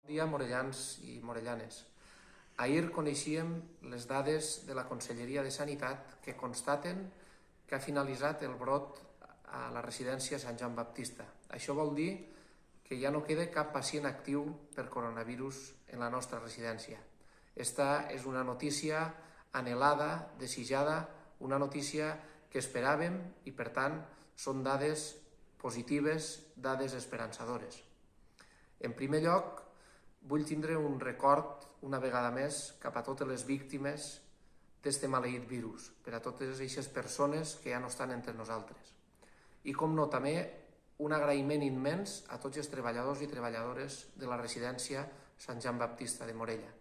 Bon dia, morellans i morellanes. Ahir coneixíem les dades de la Conselleria de Sanitat que constaten que ha finalitzat el brot a la residència Sant Joan Baptista. Això vol dir que ja no queda cap pacient actiu per coronavirus en la nostra residència. Esta és una notícia anhelada, desitjada, una notícia que esperàvem i, per tant, són dades positives, dades esperançadores. En primer lloc, vull tindre un record, una vegada més, cap a totes les víctimes d'este maleït virus, per a totes aquestes persones que ja no estan entre nosaltres. I, com no, també un agraïment immens a tots els treballadors i treballadores de la residència Sant Joan Baptista de Morella,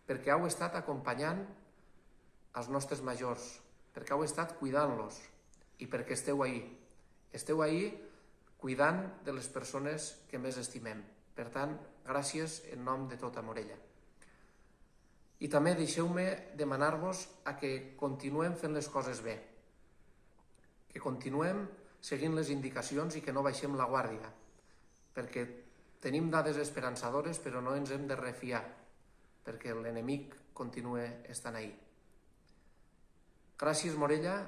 perquè heu estat acompanyant els nostres majors, perquè heu estat cuidant-los i perquè esteu ahí. Esteu ahí cuidant de les persones que més estimem. Per tant, gràcies en nom de tota Morella. I també deixeu-me demanar-vos a que continuem fent les coses bé, que continuem seguint les indicacions i que no baixem la guàrdia, perquè tenim dades esperançadores però no ens hem de refiar, perquè l'enemic continua estant ahí. Gràcies, Morella,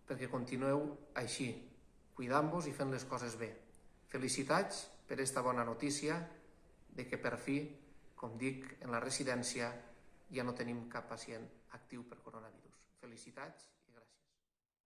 perquè continueu així, cuidant-vos i fent les coses bé. Felicitats per esta bona notícia de que per fi, com dic, en la residència ja no tenim cap pacient actiu per coronavirus. Felicitats.